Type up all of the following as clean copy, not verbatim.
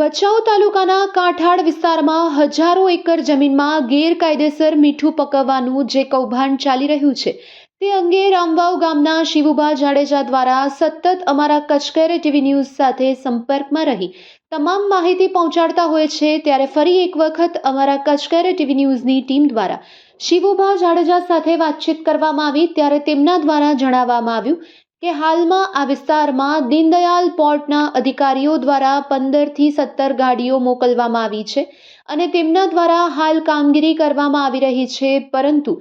ભચાઉ તાલુકાના કાંઠાળ વિસ્તારમાં હજારો એકર જમીનમાં ગેરકાયદેસર મીઠું પકવવાનું જે કૌભાંડ ચાલી રહ્યું છે તે અંગે રામવાવ ગામના શિવુભા જાડેજા દ્વારા સતત અમારા કચકેર ટીવી ન્યૂઝ સાથે સંપર્કમાં રહી તમામ માહિતી પહોંચાડતા હોય છે। ત્યારે ફરી એક વખત અમારા કચકેર ટીવી ન્યૂઝની ટીમ દ્વારા શિવુભા જાડેજા સાથે વાતચીત કરવામાં આવી ત્યારે તેમના દ્વારા જણાવવામાં આવ્યું કે હાલમાં આ વિસ્તારમાં દીનદયાલ પોર્ટના અધિકારીઓ દ્વારા 15 થી 17 ગાડીઓ મોકલવામાં આવી છે અને તેમના દ્વારા હાલ કામગીરી કરવામાં આવી રહી છે, પરંતુ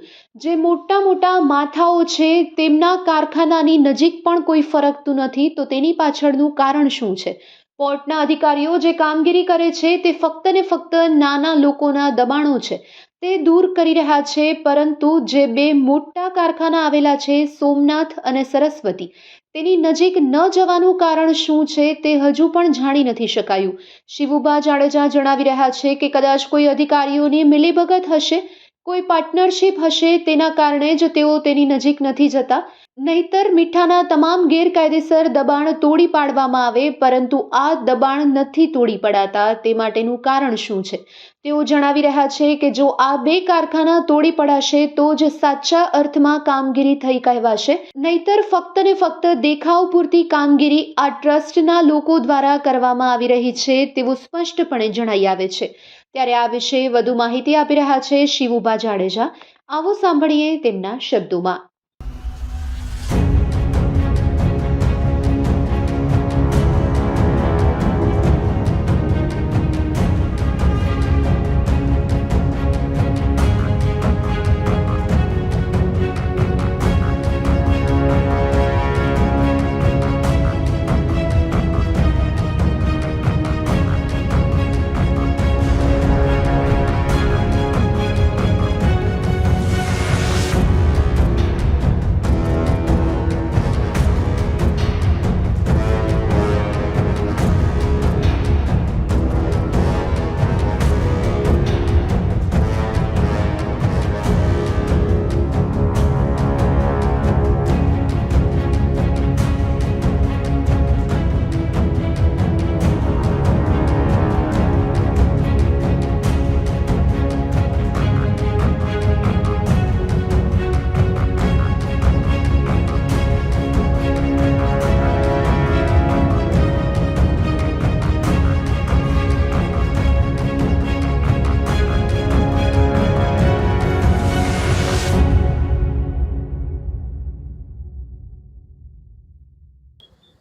જે મોટા માથાઓ છે તેમના કારખાનાની નજીક પણ કોઈ ફરકતું નથી, તો તેની પાછળનું કારણ શું છે? પોર્ટના અધિકારીઓ જે કામગીરી કરે છે તે ફક્ત ને ફક્ત નાના લોકોના દબાણો છે તે દૂર કરી રહ્યા છે, પરંતુ જે બે મોટા કારખાના આવેલા છે સોમનાથ અને સરસ્વતી, તેની નજીક ન જવાનું કારણ શું છે તે હજુ પણ જાણી નથી શકાયું। શિવુભા જાડેજા જણાવી રહ્યા છે કે કદાચ કોઈ અધિકારીઓની મિલીભગત હશે, કોઈ પાર્ટનરશિપ હશે, તેના કારણે જ તેઓ તેની નજીક નથી જતા, નહીતર મીઠાના તમામ ગેરકાયદેસર દબાણ તોડી પાડવામાં આવે, પરંતુ આ દબાણ નથી તોડી પડાતા, તે માટેનું કારણ શું છે? તેઓ જણાવી રહ્યા છે કે જો આ બે કારખાના તોડી પડાશે તો જ સાચા અર્થમાં કામગીરી થઈ કહેવાશે, નહીતર ફક્ત ને ફક્ત દેખાવ પૂરતી કામગીરી આ ટ્રસ્ટના લોકો દ્વારા કરવામાં આવી રહી છે તેવું સ્પષ્ટપણે જણાઈ આવે છે। ત્યારે આ વિશે વધુ માહિતી આપી રહ્યા છે શિવુભા જાડેજા। આવો સાંભળીએ તેમના શબ્દોમાં।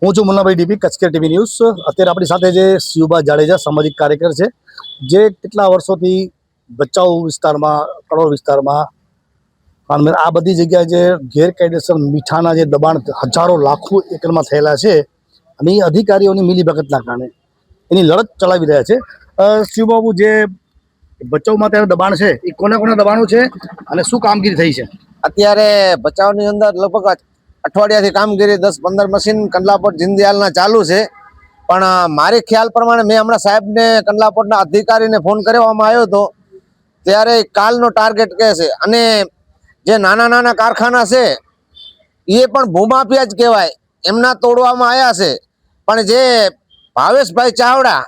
હું છું મુન્નાભાઈ ડીપી, કચકેર ટીવી ન્યૂઝ। અત્યારે આપણી સાથે જે શિવુભા જાડેજા સામાજિક કાર્યકર છે, જે કેટલા વર્ષોથી ભચાઉ વિસ્તારમાં, કડોળ વિસ્તારમાં, આ બધી જગ્યાએ જે ગેરકાયદેસર મીઠાના જે દબાણ હજારો લાખો એકરમાં થયેલા છે અને એ અધિકારીઓની મિલીભગતના કારણે એની લડત ચલાવી રહ્યા છે। શિવબાબુ, જે ભચાઉમાં ત્યારે દબાણ છે એ કોના દબાણો છે અને શું કામગીરી થઈ છે? અત્યારે ભચાઉની અંદર લગભગ અઠવાડિયાથી કામગીરી 10-15 મશીન કંડલાપોર્ટ દીનદયાલના ચાલુ છે, પણ મારી ખ્યાલ પ્રમાણે મેં હમણાં સાહેબને કંડલાપોર્ટના અધિકારીને ફોન કરવામાં આવ્યો હતો, ત્યારે કાલનો ટાર્ગેટ કહે છે અને જે નાના કારખાના છે એ પણ ભૂમાફિયા જ કહેવાય, એમના તોડવામાં આવ્યા છે। પણ જે ભાવેશભાઈ ચાવડા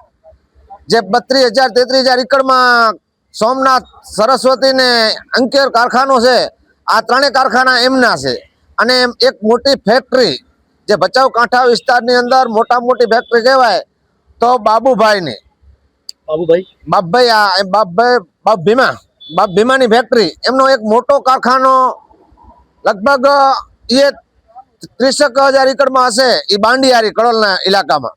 જે 32,000-33,000 એકડમાં સોમનાથ, સરસ્વતી ને અંકેર કારખાનો છે, આ ત્રણેય કારખાના એમના છે। અને એક મોટી ફેક્ટરી જે ભચાઉ કાંઠા વિસ્તારની અંદર મોટી ફેક્ટરી કહેવાય તો બાપ ભીમાની ફેક્ટરી, એમનો એક મોટો કારખાનો લગભગ એ 30,000 એકડમાં હશે, એ બાંડિયારી કડોલના ઇલાકામાં।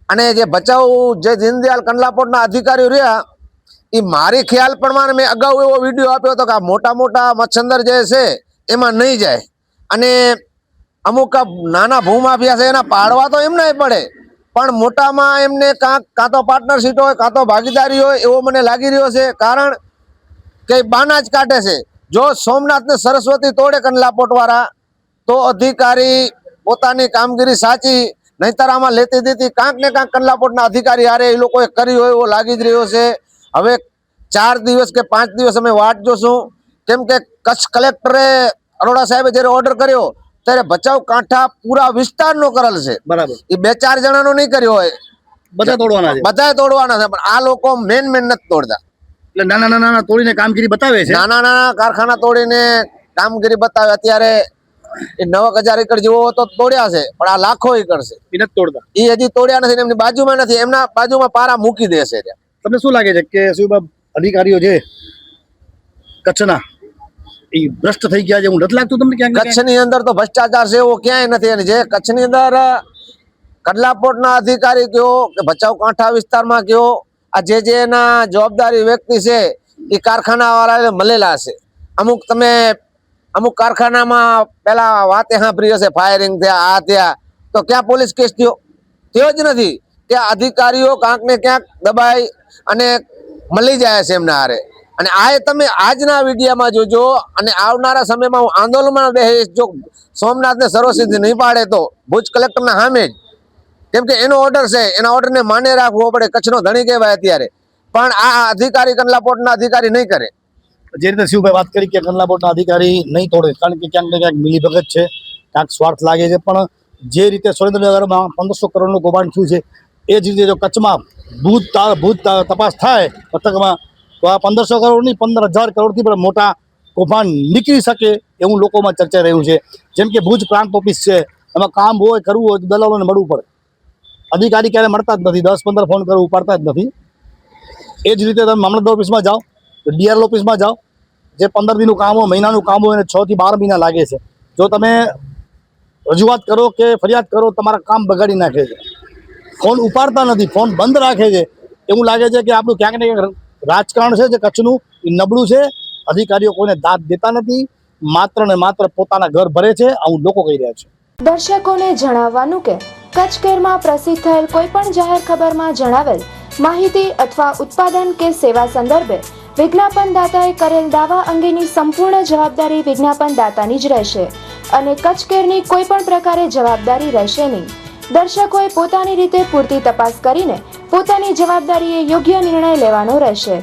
અને જે ભચાઉ જે દીનદયાલ કંડલાપોર્ટના અધિકારીઓ રહ્યા, એ મારી ખ્યાલ પ્રમાણે મેં અગાઉ એવો વિડીયો આપ્યો હતો કે આ મોટા મચ્છંદર જે છે એમાં નહીં જાય, અને અમુક નાના ભૂમાફિયા છે એના પાડવા તો એમના પડે, પણ મોટામાં એમને કાં તો પાર્ટનરશીપ હોય કાં તો ભાગીદારી હોય એવો મને લાગી રહ્યો છે। કારણ કે બાના જ કાઢે છે। જો સોમનાથ ને સરસ્વતી તોડે કંડલાપોર્ટ વાળા તો અધિકારી પોતાની કામગીરી સાચી, નહીતર આમાં લેતી દેતી કાંક ને કાંક કંડલાપોર્ટના અધિકારી હારે એ લોકોએ કરી હોય એવો લાગી જ રહ્યો છે। હવે 4 દિવસ કે 5 દિવસ અમે વાટ જોશું, કેમ કે કચ્છ કલેક્ટરે અરોડા સાહેબે જ્યારે ઓર્ડર કર્યો ત્યારે ભચાઉ કાંઠા પૂરા વિસ્તારનો કરેલ છે, બરાબર, એ 2-4 જણાનો નહીં કર્યો હોય। બધા તોડવાના છે બધાએ તોડવાના છે, પણ આ લોકો મેન નથી તોડતા. એટલે નાના નાના તોડીને કામગીરી બતાવે છે. નાના નાના કારખાના તોડીને કામગીરી બતાવે. અત્યારે એ 9,000 એકર જેવો તો તોડ્યા છે, પણ આ લાખો એકર છે એ નથી તોડતા. એ હજી તોડ્યા નથી. એમની બાજુમાં નથી, એમના બાજુમાં પારા મૂકી દેશે. તમને શું લાગે છે કે શિવબા અધિકારીઓ છે કચ્છના એ ભ્રષ્ટ થઈ ગયા છે? એવું નથી લાગતું તમને ક્યાંક ને ક્યાંક? કચ્છની અંદર તો ભ્રષ્ટાચાર છે એવો ક્યાંય નથી. અને જે કચ્છની અંદર કડલાપોર્ટના અધિકારી કયો કે ભચાઉ કાંઠા વિસ્તારમાં કયો, આ જે એના જવાબદારી વ્યક્તિ છે એ કારખાના વાળા મળેલા છે. અમુક કારખાનામાં પેલા વાતે સાંભળી હશે, ફાયરિંગ થયા, આ થયા, તો ક્યાં પોલીસ કેસ થયો જ નથી. કે અધિકારીઓ ક્યાંક ને ક્યાંક દબાઈ અને મળી જાય છે એમના હારે. અને આ તમે આજના વિડીયામાં જોજો, અને આવનારા સમયમાં હું આંદોલનમાં બેસીશ જો સોમનાથને સર્વસિદ્ધિ નહીં પાડે તો ભુજ કલેક્ટરના સામે જ. કેમ કે એનો ઓર્ડર છે, એના ઓર્ડરને માને રાખવો પડે. કચ્છનો ધણી કહેવાય અત્યારે, પણ આ અધિકારી કંડલાપોર્ટના અધિકારી નહીં કરે. જે રીતે શિવભાઈ વાત કરી કે કંડલાપોર્ટના અધિકારી નહીં તોડે, કારણ કે ક્યાંક ને ક્યાંક મિલીભગત છે, ક્યાંક સ્વાર્થ લાગે છે. પણ જે રીતે સુરેન્દ્રનગરમાં 1500 કરોડનું કૌભાંડ થયું છે, એ જ રીતે જો કચ્છમાં ભૂત તપાસ થાય પથકમાં, તો આ 1500 કરોડ નહીં 15,000 કરોડથી પણ મોટા કૌભાંડ નીકળી શકે એવું લોકોમાં ચર્ચા રહ્યું છે. જેમ કે ભુજ પ્રાંત ઓફિસ છે, એમાં કામ હોય કરવું હોય તો દલાલોને મળવું પડે. અધિકારી ક્યારે મળતા જ નથી, 10-15 ફોન કરવું ઉપાડતા જ નથી. એ જ રીતે તમે મામલતદાર ઓફિસમાં જાઓ, ડીઆરએલ ઓફિસમાં જાઓ, જે 15 દિનનું કામ હોય, મહિનાનું કામ હોય, એને 6 થી 12 મહિના લાગે છે. જો તમે રજૂઆત કરો કે ફરિયાદ કરો, તમારા કામ બગાડી નાખે છે. ફોન ઉપાડતા નથી, ફોન બંધ રાખે છે. એવું લાગે છે કે આપણું ક્યાંક ને ક્યાંક રાજકારણ છે જે કચ્છનું એ નબળું છે. અધિકારીઓ કોઈને દાદ દેતા નથી, માત્ર ને માત્ર પોતાના ઘર ભરે છે, આવું લોકો કહી રહ્યા છે. દર્શકોને જણાવવાનું કે કચ્છ કેરમાં પ્રસિદ્ધ થયેલ કોઈ પણ જાહેર ખબરમાં જણાવેલ માહિતી અથવા ઉત્પાદન કે સેવા સંદર્ભે વિજ્ઞાપનદાતાએ કરેલ દાવા અંગેની સંપૂર્ણ જવાબદારી વિજ્ઞાપનદાતાની જ રહેશે અને કચ્છ કેરની કોઈ પણ પ્રકારે જવાબદારી રહેશે નહીં. દર્શકોએ પોતાની રીતે પૂરતી તપાસ કરીને પોતાની જવાબદારીએ યોગ્ય નિર્ણય લેવાનો રહેશે.